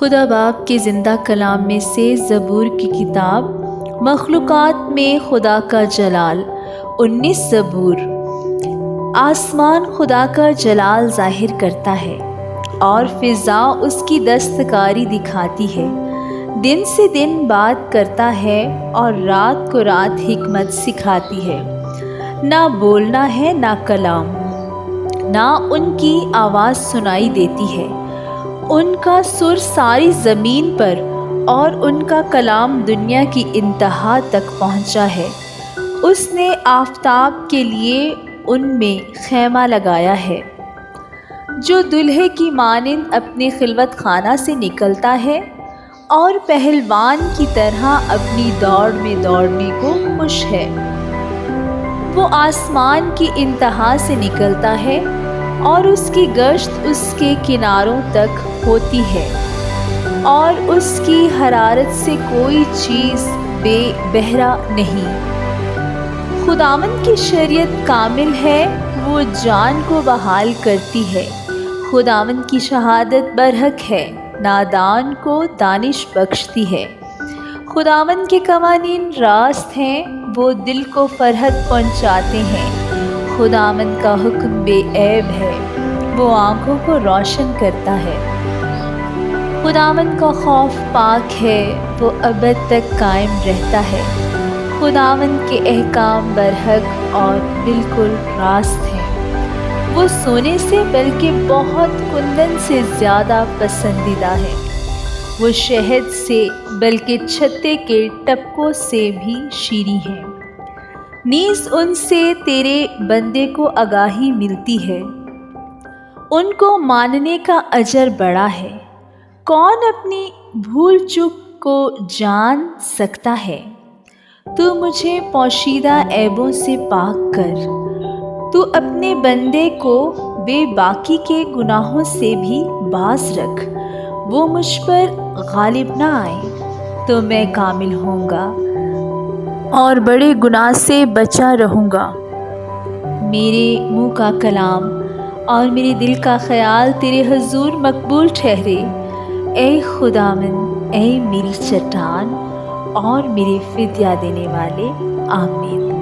خدا باپ کے زندہ کلام میں سے زبور کی کتاب مخلوقات میں خدا کا جلال 19 زبور۔ آسمان خدا کا جلال ظاہر کرتا ہے اور فضا اس کی دستکاری دکھاتی ہے۔ دن سے دن بات کرتا ہے اور رات کو رات حکمت سکھاتی ہے۔ نہ بولنا ہے نہ کلام، نہ ان کی آواز سنائی دیتی ہے۔ ان کا سر ساری زمین پر اور ان کا کلام دنیا کی انتہا تک پہنچا ہے۔ اس نے آفتاب کے لیے ان میں خیمہ لگایا ہے۔ جو دلہے کی مانند اپنے خلوت خانہ سے نکلتا ہے اور پہلوان کی طرح اپنی دوڑ میں دوڑنے کو خوش ہے۔ وہ آسمان کی انتہا سے نکلتا ہے اور اس کی گشت اس کے کناروں تک ہوتی ہے، اور اس کی حرارت سے کوئی چیز بے بہرا نہیں۔ خداوند کی شریعت کامل ہے، وہ جان کو بحال کرتی ہے۔ خداوند کی شہادت برحق ہے، نادان کو دانش بخشتی ہے۔ خداوند کے قوانین راست ہیں، وہ دل کو فرحت پہنچاتے ہیں۔ خداوند کا حکم بے عیب ہے، وہ آنکھوں کو روشن کرتا ہے۔ خداوند کا خوف پاک ہے، وہ ابد تک قائم رہتا ہے۔ خداوند کے احکام برحق اور بالکل راست ہیں، وہ سونے سے بلکہ بہت کندن سے زیادہ پسندیدہ ہے۔ وہ شہد سے بلکہ چھتے کے ٹپکوں سے بھی شیریں ہیں۔ نیز ان سے تیرے بندے کو آگاہی ملتی ہے، ان کو ماننے کا اجر بڑا ہے۔ کون اپنی بھول چوک کو جان سکتا ہے؟ تو مجھے پوشیدہ عیبوں سے پاک کر۔ تو اپنے بندے کو بے باکی کے گناہوں سے بھی باز رکھ۔ وہ مجھ پر غالب نہ آئے تو میں کامل ہوں گا اور بڑے گناہ سے بچا رہوں گا۔ میرے منہ کا کلام اور میرے دل کا خیال تیرے حضور مقبول ٹھہرے۔ اے خداوند، اے میری چٹان اور میرے فدیہ دینے والے، آمین۔